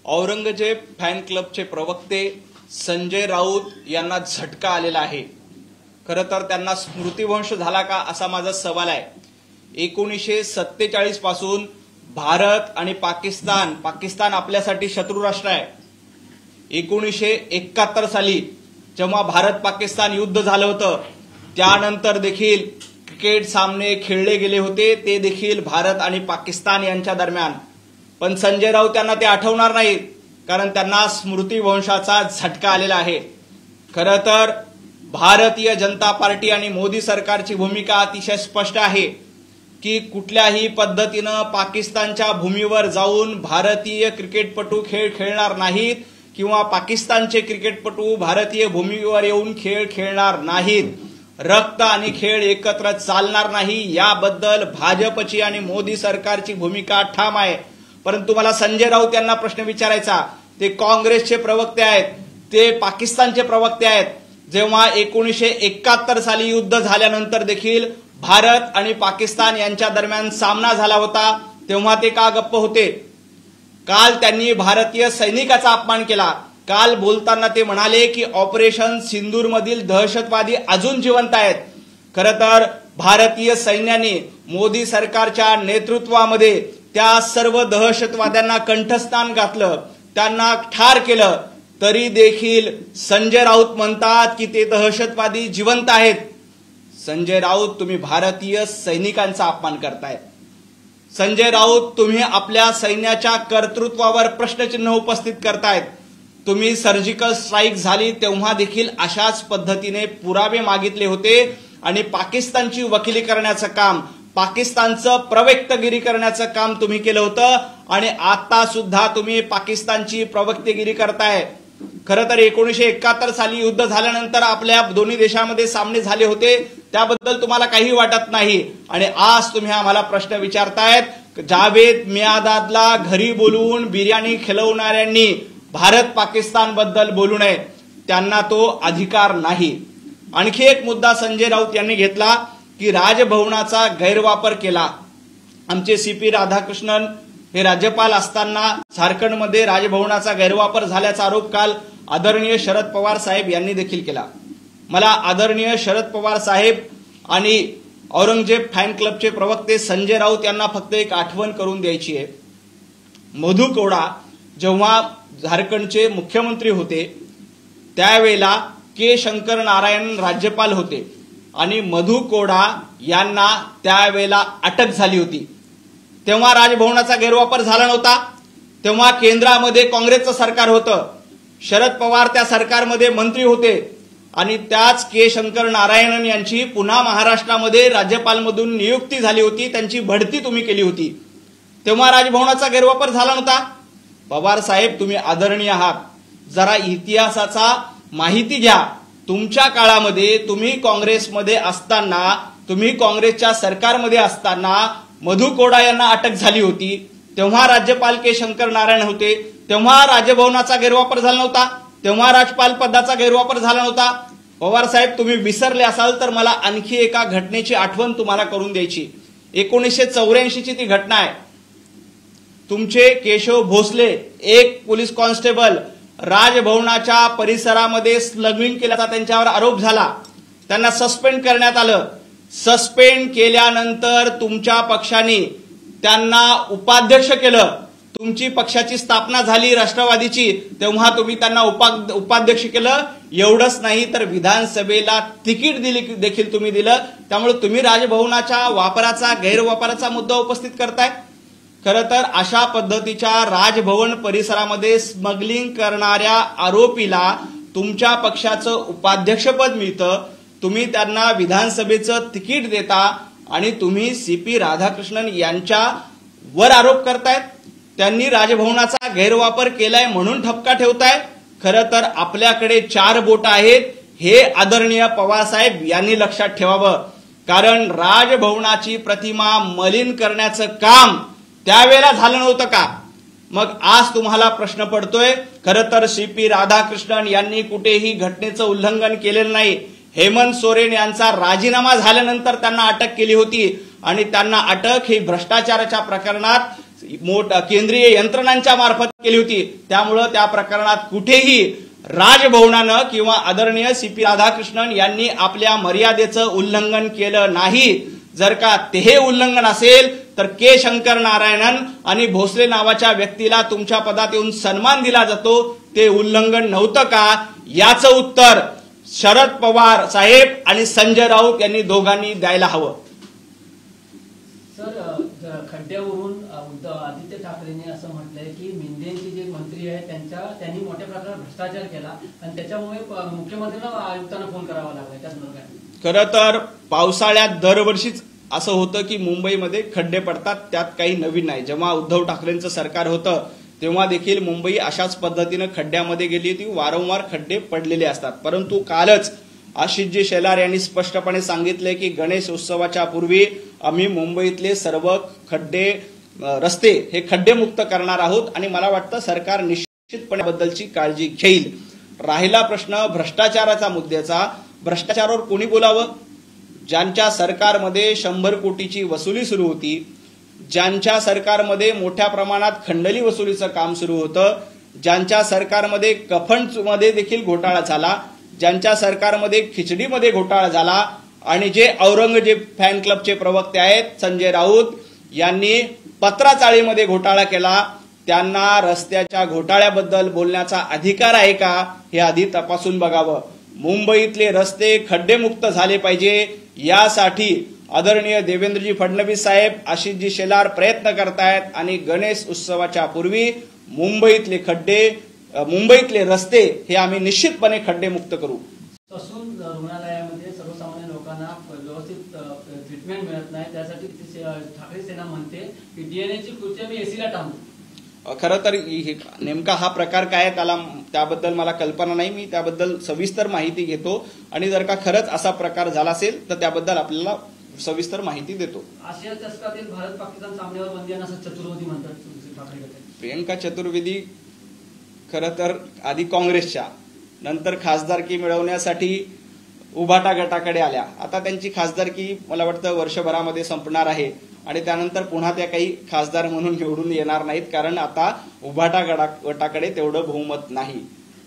Aurangzeb fan क्लबचे प्रवक्ते संजय राऊत यांना झटका आलेला आहे। खरं तर त्यांना स्मृतिभ्रंश झाला का असा माझा सवाल आहे। 1947 पासून भारत आणि पाकिस्तान आपल्यासाठी शत्रू राष्ट्र आहे। 1971 साली जेव्हा भारत पाकिस्तान युद्ध झालं होतं त्यानंतर देखील क्रिकेट सामने खेळले गेले होते, ते देखील भारत आणि पाकिस्तान यांच्या दरम्यान। पण संजय राऊत यांना ते आठवणार नाही, कारण त्यांना स्मृतिभ्रंशाचा झटका आलेला आहे। खरं तर भारतीय जनता पार्टी आणि मोदी सरकारची भूमिका अतिशय स्पष्ट आहे की कुठल्याही पद्धतीनं पाकिस्तानच्या भूमीवर जाऊन भारतीय क्रिकेटपटू खेळ खेळणार नाहीत किंवा पाकिस्तानचे क्रिकेटपटू भारतीय भूमीवर येऊन खेळ खेळणार नाहीत। रक्त आणि खेळ एकत्र चालणार नाही, याबद्दल भाजपची आणि मोदी सरकारची भूमिका ठाम आहे। परंतु मला संजय राऊत यांना प्रश्न विचारायचा, ते काँग्रेसचे प्रवक्ते आहेत, ते पाकिस्तानचे प्रवक्ते आहेत। जेव्हा 1971 साली युद्ध झाल्यानंतर देखील भारत आणि पाकिस्तान यांच्या दरम्यान सामना झाला होता, तेव्हा ते का गप्प होते? काल त्यांनी भारतीय सैनिकाचा अपमान केला। काल बोलताना ते म्हणाले की ऑपरेशन सिंदूर मधील दहशतवादी अजून जिवंत आहेत। खरं तर भारतीय सैन्याने मोदी सरकारच्या नेतृत्वामध्ये त्या सर्व दहशतवाद्यांना कंठस्नान घातलं, त्यांना ठार केलं, तरी देखील संजय राऊत म्हणतात की ते दहशतवादी जिवंत आहेत। संजय राऊत, तुम्ही भारतीय सैनिकांचा अपमान करताय। संजय राऊत, तुम्ही आपल्या सैन्याच्या कर्तृत्वावर प्रश्नचिन्ह उपस्थित करतायत। तुम्ही सर्जिकल स्ट्राईक झाली तेव्हा देखील अशाच पद्धतीने पुरावे मागितले होते आणि पाकिस्तानची वकिली करण्याचं काम, पाकिस्तानचं प्रवक्तेगिरी करण्याचं काम तुम्ही केलं होतं आणि आता सुद्धा तुम्ही पाकिस्तानची प्रवक्तेगिरी करताय। खरं तर 1971 साली युद्ध झाल्यानंतर आपल्या दोन्ही देशांमध्ये सामने झाले होते, त्याबद्दल तुम्हाला काही वाटत नाही आणि आज तुम्ही आम्हाला प्रश्न विचारतायत। जावेद मियादादला घरी बोलवून बिर्याणी खिलवणाऱ्यांनी भारत पाकिस्तान बद्दल बोलू नये, त्यांना तो अधिकार नाही। आणखी एक मुद्दा संजय राऊत यांनी घेतला की राजभवनाचा गैरवापर केला। आमचे CP राधाकृष्णन हे राज्यपाल असताना झारखंडमध्ये राजभवनाचा गैरवापर झाल्याचा आरोप काल आदरणीय शरद पवार साहेब यांनी देखील केला। मला आदरणीय शरद पवार साहेब आणि औरंगजेब फॅन क्लबचे प्रवक्ते संजय राऊत यांना फक्त एक आठवण करून द्यायची आहे। मधु कोडा जेव्हा झारखंडचे मुख्यमंत्री होते त्यावेळेला के शंकर नारायण राज्यपाल होते आणि मधु कोडा यांना त्यावेळेला अटक झाली होती। तेव्हा राजभवनाचा गैरवापर झाला नव्हता, तेव्हा केंद्रामध्ये काँग्रेसचं सरकार होतं, शरद पवार त्या सरकारमध्ये मंत्री होते आणि त्याच के शंकर नारायणन यांची पुन्हा महाराष्ट्रामध्ये राज्यपालमधून नियुक्ती झाली होती, त्यांची बढती तुम्ही केली होती, तेव्हा राजभवनाचा गैरवापर झाला नव्हता। पवार साहेब, तुम्ही आदरणीय आहात, जरा इतिहासाचा माहिती घ्या। तुमच्या काळामध्ये तुम्ही काँग्रेसमध्ये असताना, तुम्ही काँग्रेसच्या सरकारमध्ये असताना मधु कोडा यांना अटक झाली होती, तेव्हा राज्यपाल के शंकर नारायण होते, तेव्हा राजभवनाचा गैरवापर झाला नव्हता, तेव्हा राज्यपाल पदाचा गैरवापर झाला नव्हता। पवार साहेब, तुम्ही विसरले असाल तर मला आणखी एका घटनेची आठवण तुम्हाला करून द्यायची। 1984 ची ती घटना आहे। तुमचे केशव भोसले, एक पोलीस कॉन्स्टेबल, राजभवनाच्या परिसरामध्ये स्मगलिंग केल्याचा त्यांच्यावर आरोप झाला, त्यांना सस्पेंड करण्यात आलं। सस्पेंड केल्यानंतर तुमच्या पक्षाने त्यांना उपाध्यक्ष केलं, तुमची पक्षाची स्थापना झाली राष्ट्रवादीची, तेव्हा तुम्ही त्यांना उपाध्यक्ष केलं। एवढंच नाही तर विधानसभेला तिकीट देखील तुम्ही दिलं, त्यामुळे तुम्ही राजभवनाच्या गैरवापराचा मुद्दा उपस्थित करताय। खरं तर अशा पद्धतीच्या राजभवन परिसरामध्ये स्मगलिंग करणाऱ्या आरोपीला तुमच्या पक्षाचं उपाध्यक्षपद मिळतं, तुम्ही त्यांना विधानसभेचं तिकीट देता आणि तुम्ही CP राधाकृष्णन यांच्यावर आरोप करतायत, त्यांनी राजभवनाचा गैरवापर केलाय म्हणून ठपका ठेवताय। खरं तर आपल्याकडे 4 बोट आहेत, हे आदरणीय पवार साहेब यांनी लक्षात ठेवावं, कारण राजभवनाची प्रतिमा मलिन करण्याचं काम त्यावेळेला झालं नव्हतं का? मग आज तुम्हाला प्रश्न पडतोय। खरं तर CP राधाकृष्णन यांनी कुठेही घटनेचं उल्लंघन केलेलं नाही। हेमंत सोरेन यांचा राजीनामा झाल्यानंतर त्यांना अटक केली होती आणि त्यांना अटक ही भ्रष्टाचाराच्या प्रकरणात केंद्रीय यंत्रणांच्या मार्फत केली होती। त्यामुळे त्या प्रकरणात कुठेही राजभवनानं किंवा आदरणीय सीपी राधाकृष्णन यांनी आपल्या मर्यादेचं उल्लंघन केलं नाही। जर का ते उल्लंघन असेल तर के शंकर नारायणन आणि भोसले नावाच्या व्यक्तीला तुमच्या पदात येऊन सन्मान दिला जातो, ते उल्लंघन नव्हतं का? याचं उत्तर शरद पवार साहेब आणि संजय राऊत यांनी दोघांनी द्यायला हवं। सर, खड्ड्यावरून आदित्य ठाकरेंनी असं म्हटलंय की मिंदेंचे जे मंत्री आहेत त्यांनी मोठ्या प्रकारे भ्रष्टाचार केला आणि त्याच्यामुळे मुख्यमंत्र्यांना आयुक्तांना फोन करावा लागला त्या संदर्भात। खरं तर पावसाळ्यात दरवर्षीच असं होतं की मुंबईमध्ये खड्डे पडतात, त्यात काही नवीन नाही। जेव्हा उद्धव ठाकरेंचं सरकार होतं तेव्हा देखील मुंबई अशाच पद्धतीनं खड्ड्यामध्ये गेली होती, वारंवार खड्डे पडलेले असतात। परंतु कालच आशिषजी शेलार यांनी स्पष्टपणे सांगितले की गणेश उत्सवाच्या पूर्वी आम्ही मुंबईतले सर्व रस्ते हे खड्डेमुक्त करणार आहोत आणि मला वाटतं सरकार निश्चितपणे बद्दलची काळजी घेईल। राहिला प्रश्न भ्रष्टाचाराचा मुद्द्याचा, भ्रष्टाचारावर कोणी बोलावं? ज्यांच्या सरकारमध्ये 100 कोटीची वसुली सुरू होती, ज्यांच्या सरकारमध्ये मोठ्या प्रमाणात खंडणी वसुलीचं काम सुरू होतं, ज्यांच्या सरकारमध्ये कफनमध्ये देखील घोटाळा झाला, ज्यांच्या सरकारमध्ये खिचडीमध्ये घोटाळा झाला आणि जे औरंगजेब फॅन क्लबचे प्रवक्ते आहेत संजय राऊत यांनी पत्राचाळीमध्ये घोटाळा केला, त्यांना रस्त्याच्या घोटाळ्याबद्दल बोलण्याचा अधिकार आहे का हे आधी तपासून बघावं। मुंबईतले रस्ते खड्डेमुक्त झाले पाहिजे यासाठी आदरणीय देवेंद्रजी फडणवीस साहेब, आशिषजी शेलार प्रयत्न करतायत आणि गणेश उत्सवाच्या पूर्वी मुंबईतले रस्ते हे आम्ही निश्चितपणे खड्डेमुक्त करू। ससून रुग्णालयामध्ये सर्वसामान्य लोकांना व्यवस्थित ट्रीटमेंट मिळत नाही, त्यासाठी ठाकरे सेना म्हणते की डीएनएची खुर्ची आम्ही एसीला टाकू। खरं तर नेमका हा प्रकार काय त्याबद्दल मला कल्पना नाही, मी त्याबद्दल सविस्तर माहिती घेतो आणि जर का खरंच असा प्रकार झाला असेल तर त्याबद्दल आपल्याला सविस्तर माहिती देतो। आशिया चषकातील भारत पाकिस्तान सामन्यावर बंदी असं चतुर्वेदी म्हणतात ठाकरे गट। प्रियंका चतुर्वेदी खरं तर आधी काँग्रेसच्या, नंतर खासदारकी मिळवण्यासाठी उभाटा गटाकडे आल्या। आता त्यांची खासदारकी मला वाटतं वर्षभरामध्ये संपणार आहे आणि त्यानंतर पुन्हा त्या काही खासदार म्हणून निवडून येणार नाहीत, कारण आता उभाटा गटाकडे तेवढं बहुमत नाही।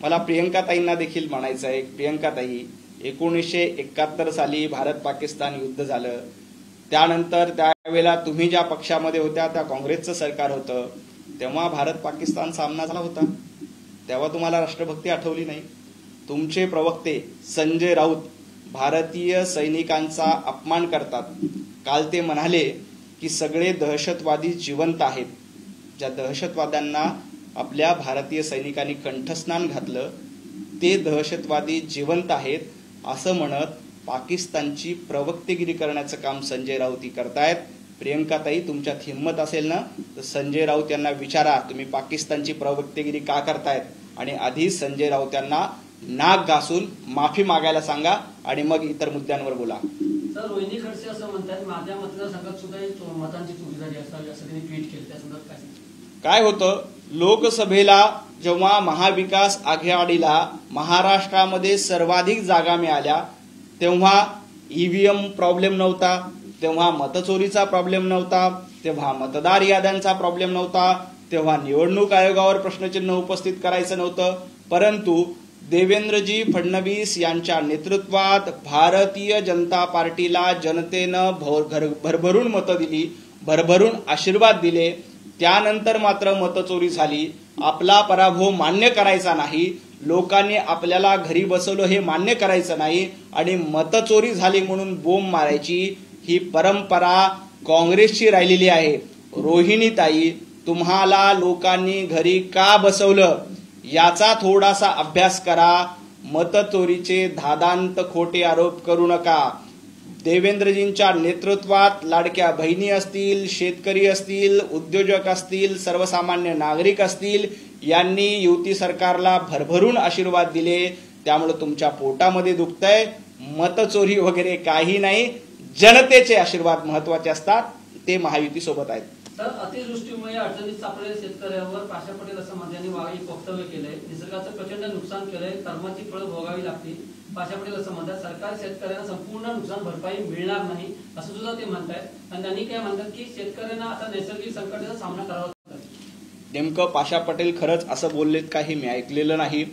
मला प्रियंकाताईंना देखील म्हणायचं आहे, प्रियंकाताई 1971 साली भारत पाकिस्तान युद्ध झालं, त्यानंतर त्यावेळेला तुम्ही ज्या पक्षामध्ये होत्या त्या काँग्रेसचं सरकार होतं, तेव्हा भारत पाकिस्तान सामना झाला होता, तेव्हा तुम्हाला राष्ट्रभक्ती आठवली नाही। तुमचे प्रवक्ते संजय राऊत भारतीय सैनिकांचा अपमान करतात। काल ते म्हणाले की सगळे दहशतवादी जिवंत आहेत, ज्या दहशतवाद्यांना आपल्या भारतीय सैनिकांनी कंठस्नान घातलं ते दहशतवादी जिवंत आहेत असं म्हणत पाकिस्तानची प्रवक्तेगिरी करण्याचं काम संजय राऊत करतायत। प्रियंकाताई, तुमच्यात हिंमत असेल ना तर संजय राऊत यांना विचारा तुम्ही पाकिस्तानची प्रवक्तेगिरी का करतायत आणि आधी संजय राऊत यांना नाक घासून माफी मागायला सांगा आणि मग इतर मुद्द्यांवर बोला। सर, रोहिणी खडसे असं म्हणतात माझ्या मतदारसंघात सुद्धा मतांची चोरी झाली असावी असं त्यांनी ट्विट केलं, त्या संदर्भात काय होतं? लोकसभेला जेव्हा महाविकास आघाडीला महाराष्ट्रामध्ये सर्वाधिक जागा मिळाल्या तेव्हा ईव्हीएम प्रॉब्लेम नव्हता, तेव्हा मतचोरीचा प्रॉब्लेम नव्हता, तेव्हा मतदार याद्यांचा प्रॉब्लेम नव्हता, तेव्हा निवडणूक आयोगावर प्रश्नचिन्ह उपस्थित करायचं नव्हतं। परंतु देवेंद्रजी फडणवीस यांच्या नेतृत्वात भारतीय जनता पार्टीला जनतेनं भरभरून मतं दिली, भरभरून आशीर्वाद दिले, त्यानंतर मात्र मतचोरी झाली। आपला पराभव मान्य करायचा नाही, लोकांनी आपल्याला घरी बसवलं हे मान्य करायचं नाही आणि मतचोरी झाली म्हणून बोंब मारायची ही परंपरा काँग्रेसची राहिलेली आहे। रोहिणीताई, तुम्हाला लोकांनी घरी का बसवलं याचा थोडासा अभ्यास करा, मतचोरीचे धादांत खोटे आरोप करू नका। देवेंद्रजींच्या नेतृत्वात लाडक्या बहिणी असतील, शेतकरी असतील, उद्योजक असतील, सर्वसामान्य नागरिक असतील, यांनी युती सरकारला भरभरून आशीर्वाद दिले, त्यामुळे तुमच्या पोटामध्ये दुखतंय। मतचोरी वगैरे काही नाही, जनतेचे आशीर्वाद महत्वाचे असतात, ते महायुती सोबत आहेत। तर अतिवृष्टीमुळे अडचणीत सापडलेल्या शेतकऱ्यांवर पाशा पटेल असं मंत्र्यांनी एक वक्तव्य केलंय. निसर्गाचं प्रचंड नुकसान केलंय, कर्माची फळं भोगावी लागतील. पाशा पटेल असं म्हणतात सरकार शेतकऱ्यांना संपूर्ण नुकसान भरपाई मिळणार नाही असं सुद्धा ते म्हणतायत. आणि त्यांनी काय म्हणतात की शेतकऱ्यांना आता नैसर्गिक संकटाचा सामना करावा लागतो. नेमकं पाशा पटेल खरंच असं बोललेत का हे मी ऐकलेलं नाही.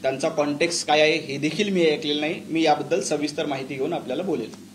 त्यांचा कॉन्टेक्स्ट काय आहे हे देखील मी ऐकलेलं नाही. मी याबद्दल सविस्तर माहिती घेऊन आपल्याला बोलेल.